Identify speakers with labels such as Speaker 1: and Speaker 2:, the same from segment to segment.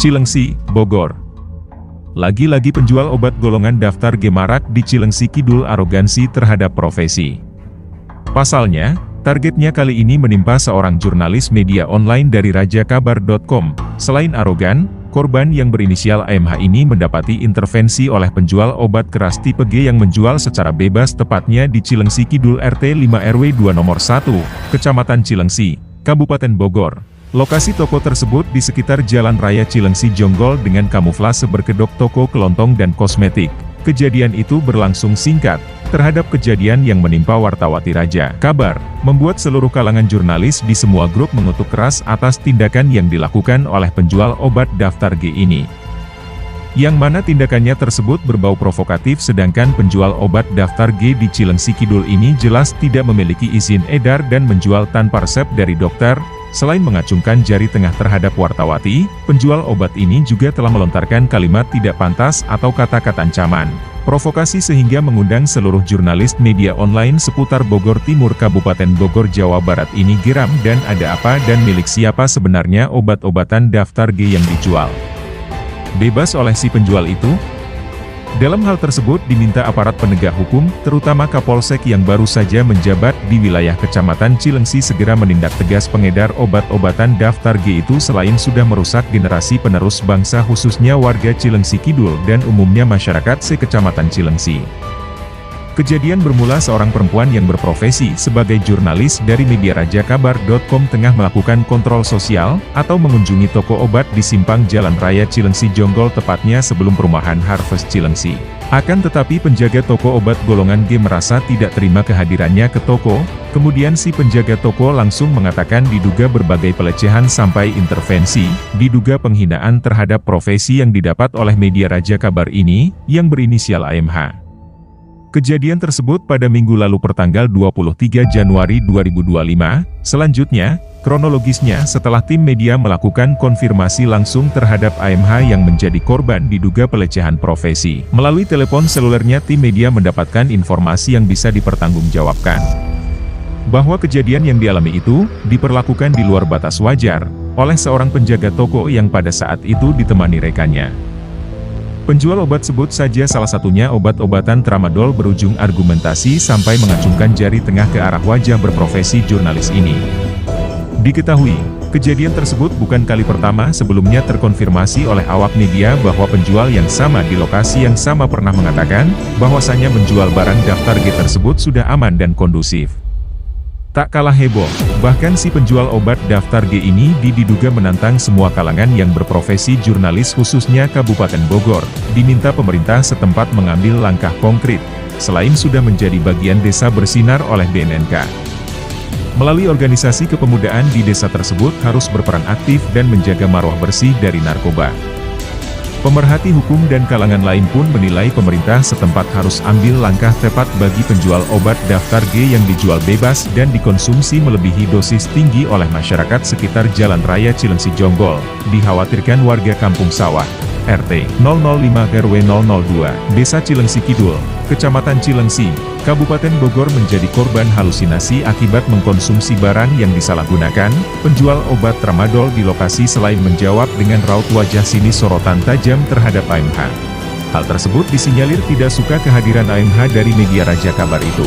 Speaker 1: Cilengsi, Bogor. Lagi-lagi penjual obat golongan daftar G marak di Cilengsi Kidul arogansi terhadap profesi. Pasalnya, targetnya kali ini menimpa seorang jurnalis media online dari rajakabar.com. Selain arogan, korban yang berinisial AMH ini mendapati intervensi oleh penjual obat keras tipe G yang menjual secara bebas tepatnya di Cilengsi Kidul RT 5 RW 2 nomor 1, Kecamatan Cilengsi, Kabupaten Bogor. Lokasi toko tersebut di sekitar Jalan Raya Cilengsi Jonggol dengan kamuflase berkedok toko kelontong dan kosmetik. Kejadian itu berlangsung singkat. Terhadap kejadian yang menimpa Wartawati Raja Kabar, membuat seluruh kalangan jurnalis di semua grup mengutuk keras atas tindakan yang dilakukan oleh penjual obat daftar G ini. Yang mana tindakannya tersebut berbau provokatif sedangkan penjual obat daftar G di Cilengsi Kidul ini jelas tidak memiliki izin edar dan menjual tanpa resep dari dokter. Selain mengacungkan jari tengah terhadap Wartawati, penjual obat ini juga telah melontarkan kalimat tidak pantas atau kata-kata ancaman, provokasi sehingga mengundang seluruh jurnalis media online seputar Bogor Timur Kabupaten Bogor Jawa Barat ini geram dan ada apa dan milik siapa sebenarnya obat-obatan daftar G yang dijual bebas oleh si penjual itu? Dalam hal tersebut diminta aparat penegak hukum, terutama Kapolsek yang baru saja menjabat di wilayah Kecamatan Cilengsi segera menindak tegas pengedar obat-obatan daftar G itu selain sudah merusak generasi penerus bangsa khususnya warga Cilengsi Kidul dan umumnya masyarakat se-Kecamatan Cilengsi. Kejadian bermula seorang perempuan yang berprofesi sebagai jurnalis dari media rajakabar.com tengah melakukan kontrol sosial, atau mengunjungi toko obat di simpang Jalan Raya Cilengsi Jonggol tepatnya sebelum perumahan Harvest Cilengsi. Akan tetapi penjaga toko obat golongan G merasa tidak terima kehadirannya ke toko, kemudian si penjaga toko langsung mengatakan diduga berbagai pelecehan sampai intervensi, diduga penghinaan terhadap profesi yang didapat oleh media Raja Kabar ini, yang berinisial AMH. Kejadian tersebut pada minggu lalu pertanggal 23 Januari 2025, selanjutnya, kronologisnya setelah tim media melakukan konfirmasi langsung terhadap AMH yang menjadi korban diduga pelecehan profesi. Melalui telepon selulernya tim media mendapatkan informasi yang bisa dipertanggungjawabkan. Bahwa kejadian yang dialami itu, diperlakukan di luar batas wajar, oleh seorang penjaga toko yang pada saat itu ditemani rekannya. Penjual obat sebut saja salah satunya obat-obatan tramadol berujung argumentasi sampai mengacungkan jari tengah ke arah wajah berprofesi jurnalis ini. Diketahui, kejadian tersebut bukan kali pertama sebelumnya terkonfirmasi oleh awak media bahwa penjual yang sama di lokasi yang sama pernah mengatakan, bahwasanya menjual barang daftar G tersebut sudah aman dan kondusif. Tak kalah heboh, bahkan si penjual obat daftar G ini diduga menantang semua kalangan yang berprofesi jurnalis khususnya Kabupaten Bogor, diminta pemerintah setempat mengambil langkah konkret, selain sudah menjadi bagian desa bersinar oleh BNNK. Melalui organisasi kepemudaan di desa tersebut harus berperan aktif dan menjaga marwah bersih dari narkoba. Pemerhati hukum dan kalangan lain pun menilai pemerintah setempat harus ambil langkah tepat bagi penjual obat daftar G yang dijual bebas dan dikonsumsi melebihi dosis tinggi oleh masyarakat sekitar Jalan Raya Cilengsi Jonggol, dikhawatirkan warga Kampung Sawah, RT 005 RW 002, Desa Cilengsi Kidul, Kecamatan Cilengsi, Kabupaten Bogor menjadi korban halusinasi akibat mengkonsumsi barang yang disalahgunakan. Penjual obat tramadol di lokasi selain menjawab dengan raut wajah sinis sorotan tajam terhadap AMH. Hal tersebut disinyalir tidak suka kehadiran AMH dari media Raja Kabar itu.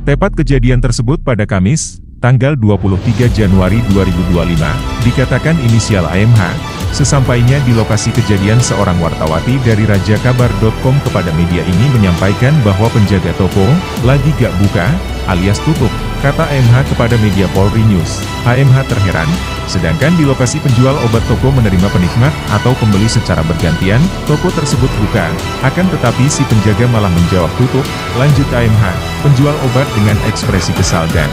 Speaker 1: Tepat kejadian tersebut pada Kamis, tanggal 23 Januari 2025, dikatakan inisial AMH, sesampainya di lokasi kejadian seorang wartawati dari rajakabar.com kepada media ini menyampaikan bahwa penjaga toko lagi gak buka, alias tutup, kata AMH kepada media Polri News. AMH terheran, sedangkan di lokasi penjual obat toko menerima penikmat atau pembeli secara bergantian, toko tersebut buka, akan tetapi si penjaga malah menjawab tutup, lanjut AMH, penjual obat dengan ekspresi kesal dan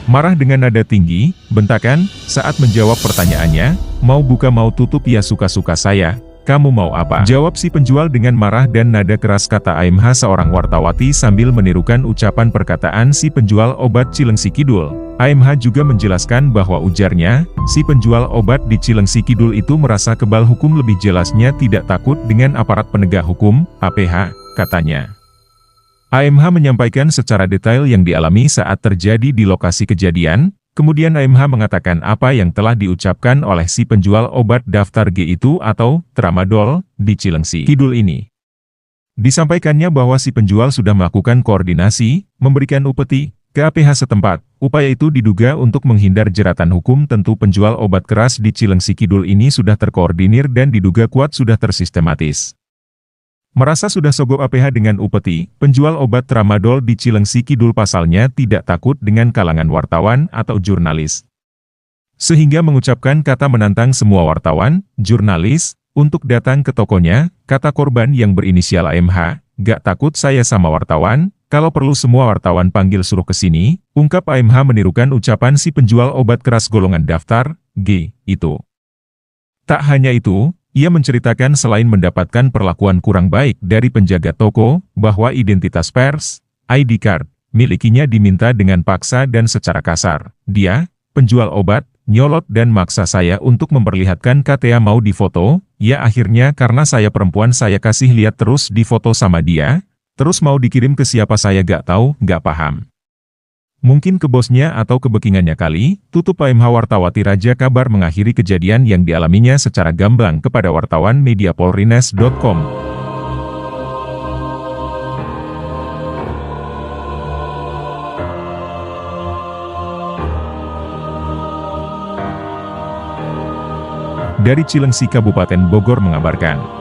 Speaker 1: marah dengan nada tinggi, bentakan, saat menjawab pertanyaannya, mau buka mau tutup ya suka-suka saya, kamu mau apa? Jawab si penjual dengan marah dan nada keras kata AMH seorang wartawati sambil menirukan ucapan perkataan si penjual obat Cilengsi Kidul. AMH juga menjelaskan bahwa ujarnya, si penjual obat di Cilengsi Kidul itu merasa kebal hukum lebih jelasnya tidak takut dengan aparat penegak hukum, APH, katanya. AMH menyampaikan secara detail yang dialami saat terjadi di lokasi kejadian, Kemudian AMH mengatakan apa yang telah diucapkan oleh si penjual obat daftar G itu atau tramadol di Cilengsi Kidul ini. Disampaikannya bahwa si penjual sudah melakukan koordinasi, memberikan upeti ke APH setempat. Upaya itu diduga untuk menghindar jeratan hukum. Tentu penjual obat keras di Cilengsi Kidul ini sudah terkoordinir dan diduga kuat sudah tersistematis. Merasa sudah sogok APH dengan upeti, penjual obat tramadol di Cilengsi Kidul pasalnya tidak takut dengan kalangan wartawan atau jurnalis. Sehingga mengucapkan kata menantang semua wartawan, jurnalis, untuk datang ke tokonya. Kata korban yang berinisial AMH, "Gak takut saya sama wartawan, kalau perlu semua wartawan panggil suruh ke sini," ungkap AMH menirukan ucapan si penjual obat keras golongan daftar G itu. Tak hanya itu, ia menceritakan selain mendapatkan perlakuan kurang baik dari penjaga toko, bahwa identitas pers, ID card, milikinya diminta dengan paksa dan secara kasar. Dia, penjual obat, nyolot dan maksa saya untuk memperlihatkan KTA mau difoto. Ya akhirnya karena saya perempuan saya kasih lihat terus di foto sama dia, terus mau dikirim ke siapa saya gak tahu, gak paham. Mungkin ke bosnya atau ke backingannya kali, tutup AMH. Wartawati Raja Kabar mengakhiri kejadian yang dialaminya secara gamblang kepada wartawan media polrines.com. Dari Cilengsi Kabupaten Bogor mengabarkan.